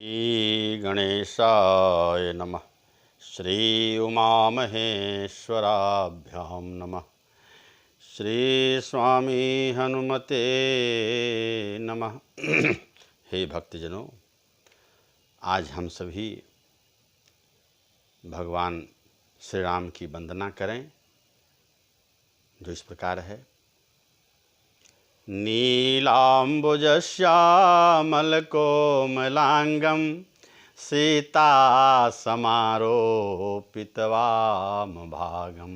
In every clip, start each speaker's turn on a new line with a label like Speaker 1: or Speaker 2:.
Speaker 1: श्री गणेशाय नमः। श्री उमामहेश्वराभ्यां नमः। श्री स्वामी हनुमते नमः। हे भक्तजनों, आज हम सभी भगवान श्री राम की वंदना करें, जो इस प्रकार है। नीलाम्बुजश्यामलकोमलाङ्गं सीतासमारोपितवामभागं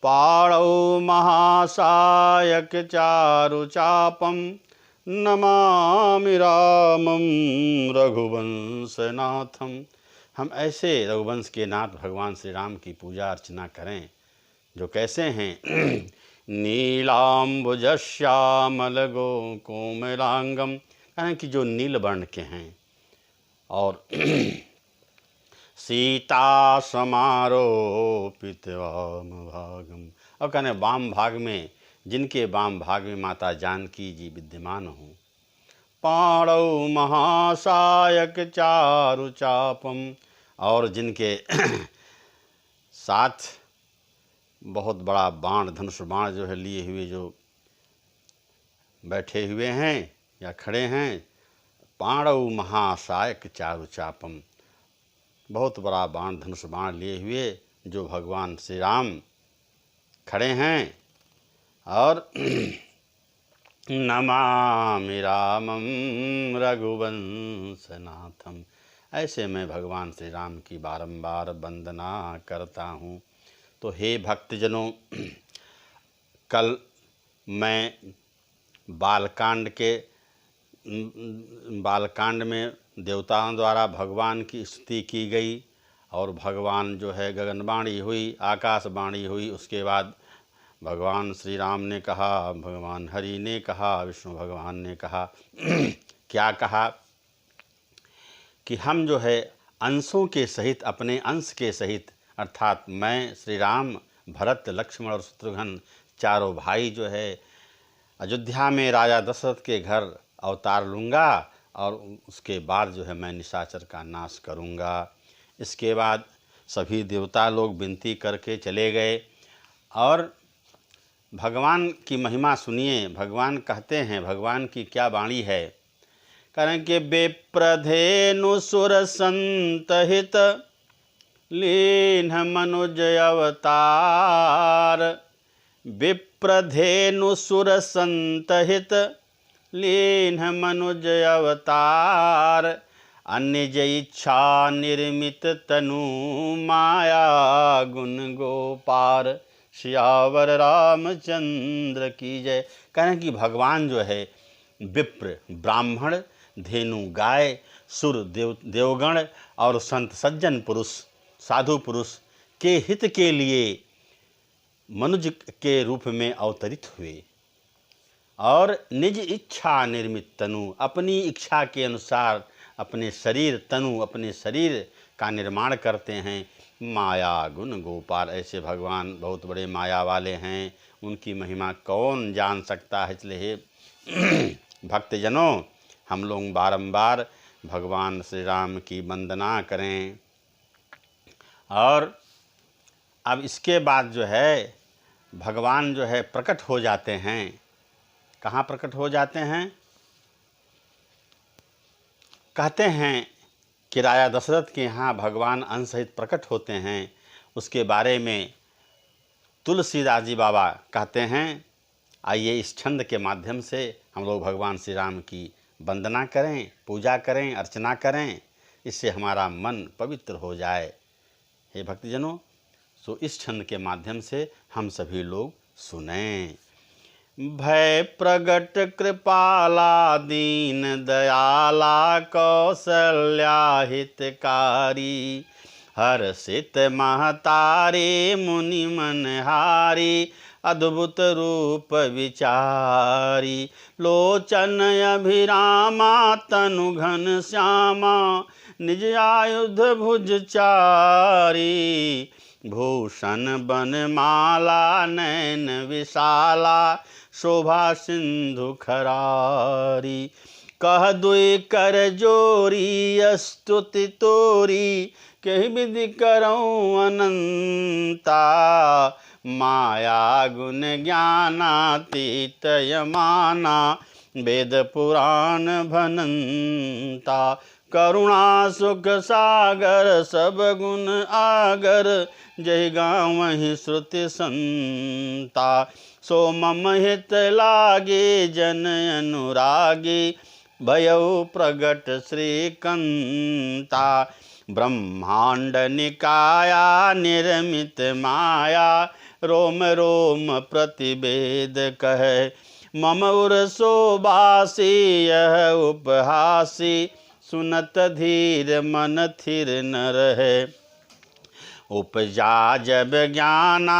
Speaker 1: पाणौ महासायकचारुचापं नमामि रामं रघुवंशनाथं। हम ऐसे रघुवंश के नाथ भगवान श्री राम की पूजा अर्चना करें जो कैसे हैं। नीलाम्बुजश्यामलगो कोमलांगम, कहें कि जो नील वर्ण के हैं, और सीता समारोपित वाम भागम, और कहने वाम भाग में, जिनके वाम भाग में माता जानकी जी विद्यमान हों। पाणौ महासायक चारु चापम, और जिनके साथ बहुत बड़ा बाण, धनुष बाण जो है लिए हुए जो बैठे हुए हैं या खड़े हैं। पाणौ महासायक चारु चापम, बहुत बड़ा बाण, धनुष बाण लिए हुए जो भगवान श्री राम खड़े हैं। और नमामि रामं रघुवंशनाथम, ऐसे मैं भगवान श्री राम की बारंबार वंदना करता हूँ। तो हे भक्तजनों, कल मैं बालकांड में देवताओं द्वारा भगवान की स्तुति की गई, और भगवान जो है गगनवाणी हुई, आकाशवाणी हुई। उसके बाद भगवान श्री राम ने कहा, भगवान हरि ने कहा, विष्णु भगवान ने कहा क्या कहा कि हम जो है अंशों के सहित, अपने अंश के सहित, अर्थात मैं श्री राम, भरत, लक्ष्मण और शत्रुघ्न चारों भाई जो है अयोध्या में राजा दशरथ के घर अवतार लूँगा, और उसके बाद जो है मैं निशाचर का नाश करूँगा। इसके बाद सभी देवता लोग विनती करके चले गए, और भगवान की महिमा सुनिए। भगवान कहते हैं, भगवान की क्या वाणी है। कारण कि विप्रधेनु सुर संतहित लीन मनुज अवतार, विप्रधेनु सुर संतहित लीन मनुज अवतार, अन्य इच्छा निर्मित तनु माया गुण गोपार, सियावर रामचंद्र की जय। कहें कि भगवान जो है विप्र ब्राह्मण, धेनु गाय, सुर देवगण और संत सज्जन पुरुष, साधु पुरुष के हित के लिए मनुज के रूप में अवतरित हुए, और निज इच्छा निर्मित तनु, अपनी इच्छा के अनुसार अपने शरीर, तनु, अपने शरीर का निर्माण करते हैं। माया गुण गोपाल, ऐसे भगवान बहुत बड़े माया वाले हैं, उनकी महिमा कौन जान सकता है। इसलिए भक्तजनों, हम लोग बारंबार भगवान श्री राम की वंदना करें। और अब इसके बाद जो है भगवान जो है प्रकट हो जाते हैं। कहाँ प्रकट हो जाते हैं? कहते हैं कि राजा दशरथ के यहाँ भगवान अंश सहित प्रकट होते हैं। उसके बारे में तुलसीदास जी बाबा कहते हैं। आइए इस छंद के माध्यम से हम लोग भगवान श्री राम की वंदना करें, पूजा करें, अर्चना करें, इससे हमारा मन पवित्र हो जाए। हे भक्तजनों, सो इस छंद के माध्यम से हम सभी लोग सुनें। भय प्रगट कृपाला दीन दयाला, कौशल्या हितकारी, हर्षित महतारी मुनि मनहारी, अद्भुत रूप विचारी, लोचन अभिरामा तनु घन श्यामा, निज आयुध भुज चारी, भूषण बनमाला नयन विशाला, शोभा सिंधु खरारी, कह दुई कर जोरी स्तुति तोरी कही विधि करऊँ अनंता माया गुण ज्ञानातीत यमाना वेद पुराण भनंता करुणा सुख सागर सब गुण आगर जय गावहि श्रुति संता सो मम हित लागे जन अनुरागी भयउ प्रगट श्रीकंता ब्रह्मांड निकाया निर्मित माया रोम रोम प्रतिवेद कहे मम उर शोभासी यह उपहासी सुनत धीर मन थिर न रहे उपजा जब ज्ञाना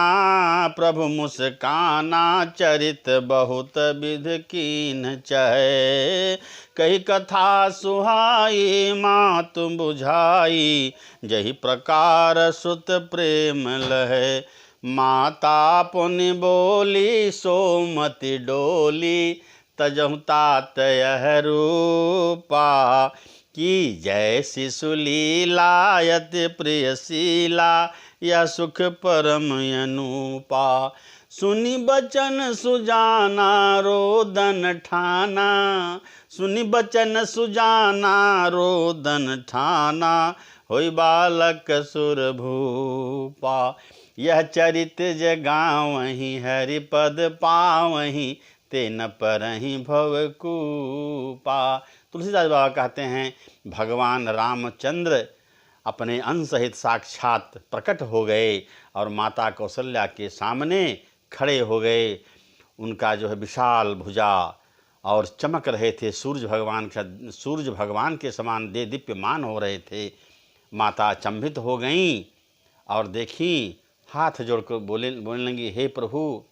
Speaker 1: प्रभु मुस्काना चरित बहुत विध कीन चहे कही कथा सुहाई मात बुझाई जही प्रकार सुत प्रेम लहे माता पुनि बोली सोमति डोली तजहु तात यह रूपा की जय शिशुलीला यति प्रियशीला यह सुख परम अनूपा सुनि बचन सुजाना रोदन ठाना सुनि बचन सुजाना रोदन ठाना होई बालक सुर भूपा यह चरित जगावहि हरिपद पावहि ते न परहि भवकूपा। तुलसीदास बाबा कहते हैं भगवान रामचंद्र अपने अंश सहित साक्षात प्रकट हो गए और माता कौशल्या के सामने खड़े हो गए। उनका जो है विशाल भुजा और चमक रहे थे, सूर्य भगवान के समान दे दीप्यमान हो रहे थे। माता अचंभित हो गईं और देखी, हाथ जोड़कर बोलने लगी, हे प्रभु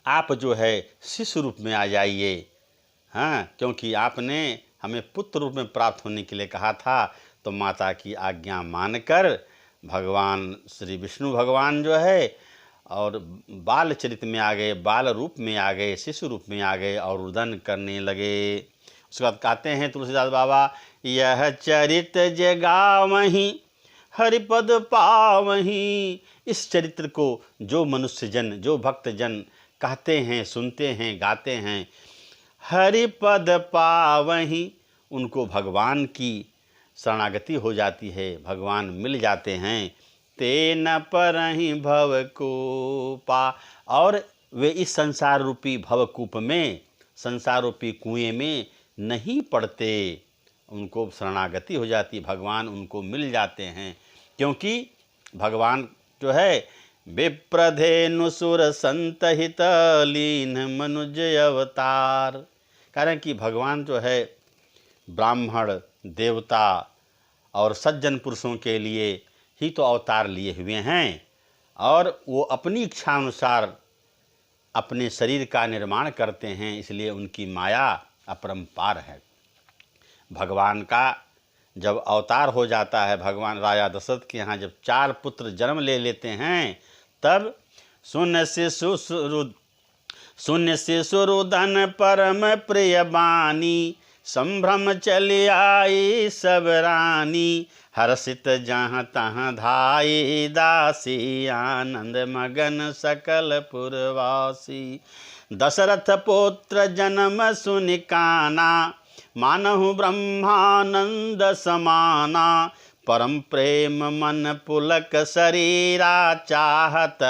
Speaker 1: आप जो है शिशु रूप में आ जाइए, हाँ, क्योंकि आपने हमें पुत्र रूप में प्राप्त होने के लिए कहा था। तो माता की आज्ञा मानकर भगवान श्री विष्णु भगवान जो है और बाल चरित में आ गए, बाल रूप में आ गए, शिशु रूप में आ गए और रुदन करने लगे। उसके बाद कहते हैं तुलसीदास बाबा, यह चरित जगावहि हरिपद पावहि। इस चरित्र को जो मनुष्य जन, जो भक्त जन कहते हैं, सुनते हैं, गाते हैं, हरिपद पावहि, उनको भगवान की शरणागति हो जाती है, भगवान मिल जाते हैं। तेन परहि भवकूपा, और वे इस संसार रूपी भवकूप में, संसार रूपी कुएं में नहीं पड़ते, उनको शरणागति हो जाती, भगवान उनको मिल जाते हैं। क्योंकि भगवान जो है विप्रधेनु सुर संतहित लीन मनुज अवतार, कारण कि भगवान जो है ब्राह्मण, देवता और सज्जन पुरुषों के लिए ही तो अवतार लिए हुए हैं, और वो अपनी इच्छा अनुसार अपने शरीर का निर्माण करते हैं, इसलिए उनकी माया अपरंपार है। भगवान का जब अवतार हो जाता है, भगवान राजा दशरथ के यहाँ जब 4 पुत्र जन्म ले लेते हैं, तब सुन शिशु रुदन परम प्रिय बानी, संभ्रम चली आई सब रानी, हर्षित जहाँ तहाँ धाई दासी, आनंद मगन सकल पुरवासी। दशरथ पुत्र जन्म सुनि काना, मानहु ब्रह्मानंद समाना, परम प्रेम मन पुलक शरीरा, चाहत